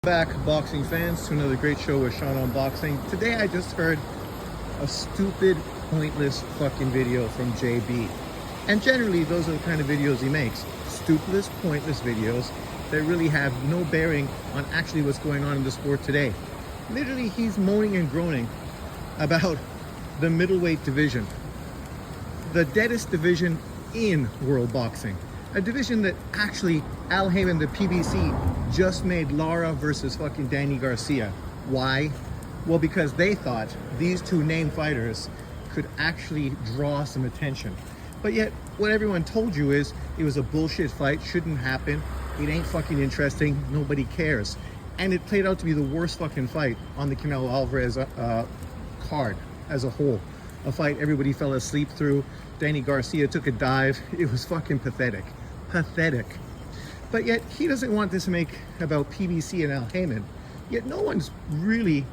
Back, boxing fans, to another great show with Sean on Boxing. Today I just heard a stupid, pointless fucking video from JB. And generally those are the kind of videos he makes. Stupid, pointless videos that really have no bearing on actually what's going on in the sport today. Literally, he's moaning and groaning about the middleweight division. The deadest division in world boxing. A division that actually Al Heyman, the PBC, just made Lara versus fucking Danny Garcia. Why? Well, because they thought these two named fighters could actually draw some attention. But yet, what everyone told you is it was a bullshit fight, shouldn't happen, it ain't fucking interesting, nobody cares. And it played out to be the worst fucking fight on the Canelo Alvarez card as a whole. A fight everybody fell asleep through. Danny Garcia took a dive. It was fucking pathetic. Pathetic. But yet, he doesn't want this to make about PBC and Al Heyman. Yet no one's really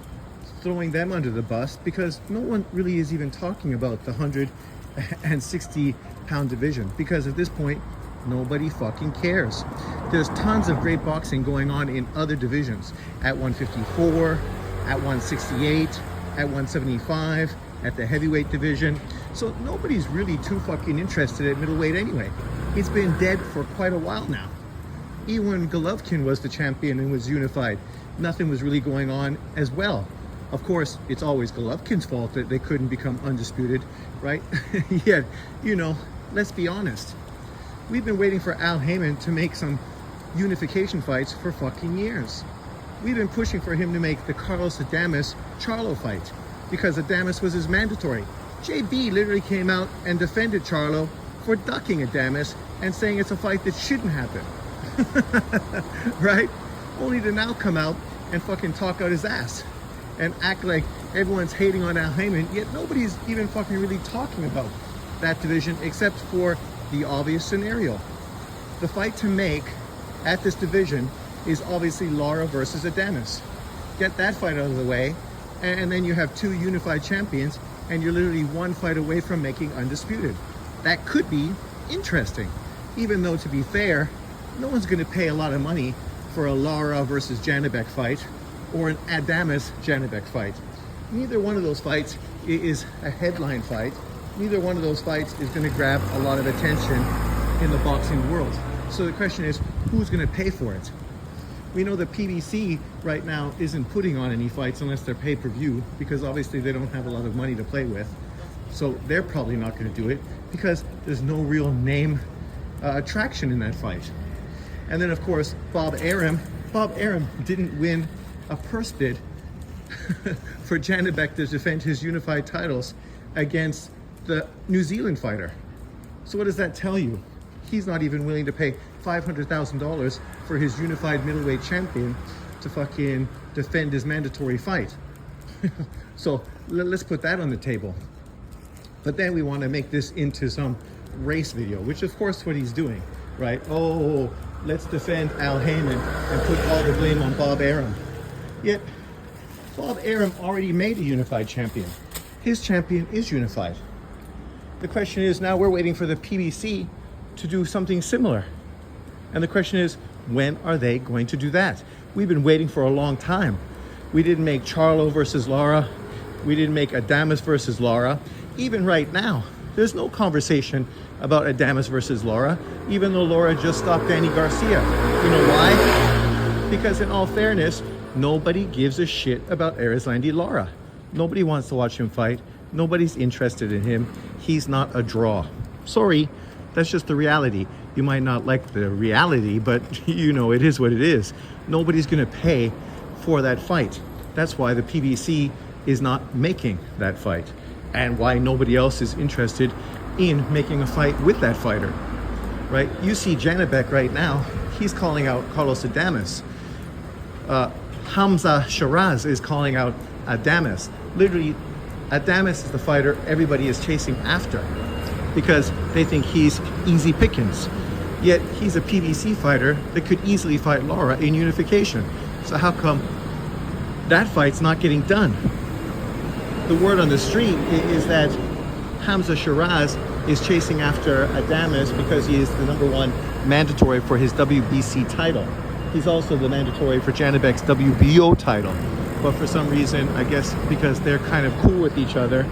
throwing them under the bus because no one really is even talking about the 160-pound division, because at this point, nobody fucking cares. There's tons of great boxing going on in other divisions. At 154, at 168, at 175, at the heavyweight division. So nobody's really too fucking interested at middleweight anyway. It's been dead for quite a while now. Even when Golovkin was the champion and was unified, nothing was really going on as well. Of course, it's always Golovkin's fault that they couldn't become undisputed, right? Yet, you know, let's be honest. We've been waiting for Al Heyman to make some unification fights for fucking years. We've been pushing for him to make the Carlos Adames Charlo fight because Adames was his mandatory. JB literally came out and defended Charlo for ducking Adames and saying it's a fight that shouldn't happen. Right? Only to now come out and fucking talk out his ass and act like everyone's hating on Al Heyman, yet nobody's even fucking really talking about that division except for the obvious scenario. The fight to make at this division is obviously Lara versus Adames. Get that fight out of the way, and then you have two unified champions, and you're literally one fight away from making undisputed. That could be interesting, even though, to be fair, no one's going to pay a lot of money for a Lara versus Janibek fight or an Adames Janibek fight. Neither one of those fights is a headline fight. Neither one of those fights is going to grab a lot of attention in the boxing world. So the question is, who's going to pay for it? We know the PBC right now isn't putting on any fights unless they're pay-per-view, because obviously they don't have a lot of money to play with. So they're probably not going to do it because there's no real name attraction in that fight. And then, of course, Bob Arum didn't win a purse bid for Janibek to defend his unified titles against the New Zealand fighter. So what does that tell you? He's not even willing to pay $500,000 for his unified middleweight champion to fucking defend his mandatory fight. So let's put that on the table. But then we want to make this into some race video, which of course what he's doing, right? Oh, let's defend Al Heyman and put all the blame on Bob Arum. Yet, Bob Arum already made a unified champion. His champion is unified. The question is, now we're waiting for the PBC to do something similar. And the question is, when are they going to do that? We've been waiting for a long time. We didn't make Charlo versus Lara. We didn't make Adames versus Lara. Even right now, there's no conversation about Adames versus Lara, even though Lara just stopped Danny Garcia. You know why? Because in all fairness, nobody gives a shit about Erislandy Lara. Nobody wants to watch him fight. Nobody's interested in him. He's not a draw. Sorry, that's just the reality. You might not like the reality, but you know, it is what it is. Nobody's going to pay for that fight. That's why the PBC is not making that fight, and why nobody else is interested in making a fight with that fighter, right? You see Janibek right now, he's calling out Carlos Adames. Hamza Shiraz is calling out Adames. Literally, Adames is the fighter everybody is chasing after because they think he's easy pickings. Yet he's a PBC fighter that could easily fight Lara in unification. So how come that fight's not getting done? The word on the street is that Hamza Shiraz is chasing after Adames because he is the #1 mandatory for his WBC title. He's also the mandatory for Janibek's WBO title. But for some reason, I guess because they're kind of cool with each other,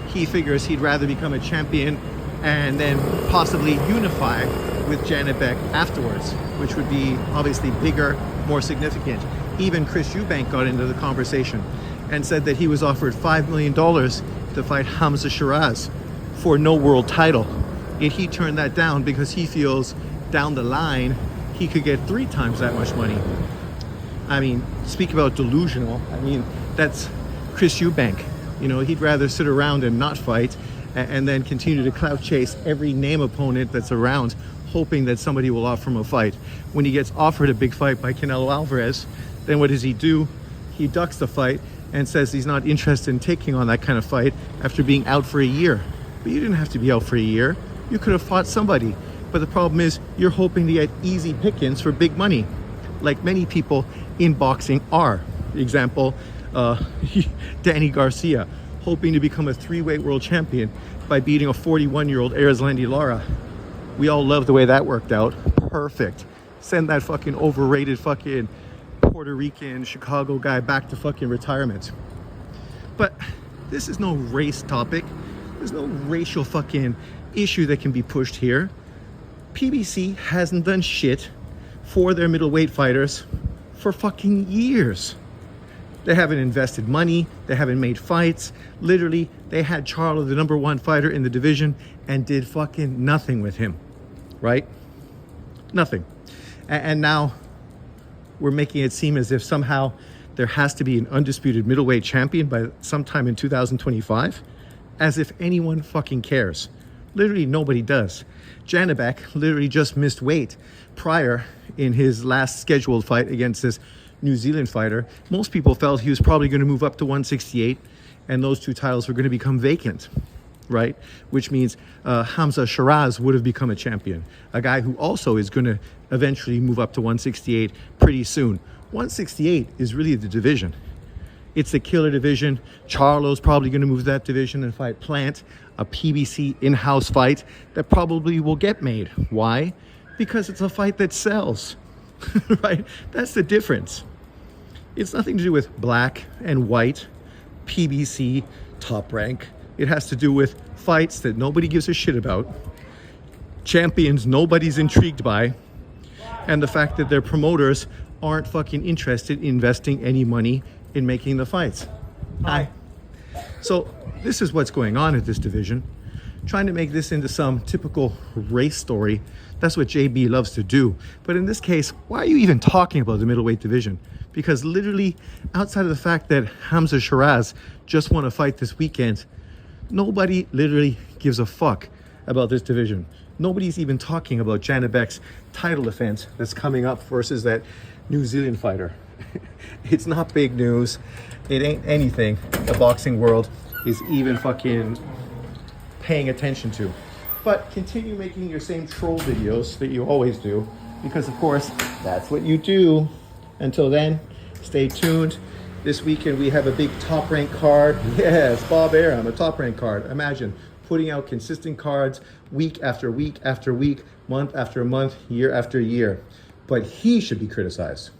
he figures he'd rather become a champion and then possibly unify with Janibek afterwards, which would be obviously bigger, more significant. Even Chris Eubank got into the conversation and said that he was offered $5 million to fight Hamza Shiraz for no world title. Yet he turned that down because he feels down the line he could get 3 times that much money. I mean, speak about delusional. I mean, that's Chris Eubank. You know, he'd rather sit around and not fight and then continue to clout chase every name opponent that's around, hoping that somebody will offer him a fight. When he gets offered a big fight by Canelo Alvarez, then what does he do? He ducks the fight and says he's not interested in taking on that kind of fight after being out for a year. But you didn't have to be out for a year. You could have fought somebody. But the problem is you're hoping to get easy pickings for big money, like many people in boxing are. Example, Danny Garcia, hoping to become a 3-weight world champion by beating a 41-year-old Erislandy Lara. We all love the way that worked out. Perfect. Send that fucking overrated fucking Puerto Rican Chicago guy back to fucking retirement. But this is no race topic. There's no racial fucking issue that can be pushed here. PBC hasn't done shit for their middleweight fighters for fucking years. They haven't invested money. They haven't made fights. Literally, they had Charlo, the #1 fighter in the division, and did fucking nothing with him, right? Nothing. And now we're making it seem as if somehow there has to be an undisputed middleweight champion by sometime in 2025, as if anyone fucking cares. Literally nobody does. Janibek literally just missed weight prior in his last scheduled fight against this New Zealand fighter. Most people felt he was probably going to move up to 168 and those 2 titles were going to become vacant, right? Which means Hamza Shiraz would have become a champion, a guy who also is going to eventually move up to 168 pretty soon. 168 is really the division. It's the killer division. Charlo's probably going to move that division and fight Plant, a PBC in-house fight that probably will get made. Why? Because it's a fight that sells, right? That's the difference. It's nothing to do with black and white, PBC, top rank. It has to do with fights that nobody gives a shit about, champions nobody's intrigued by, and the fact that their promoters aren't fucking interested in investing any money in making the fights. Hi. So this is what's going on at this division. Trying to make this into some typical race story. That's what JB loves to do. But in this case, why are you even talking about the middleweight division? Because literally, outside of the fact that Hamza Shiraz just won a fight this weekend, nobody literally gives a fuck about this division. Nobody's even talking about Janibek's title defense that's coming up versus that New Zealand fighter. It's not big news. It ain't anything the boxing world is even fucking paying attention to. But continue making your same troll videos that you always do, because of course that's what you do. Until then, stay tuned. This weekend we have a big top rank card. Yes, Bob Arum, a top rank card. Imagine putting out consistent cards week after week after week, month after month, year after year. But he should be criticized.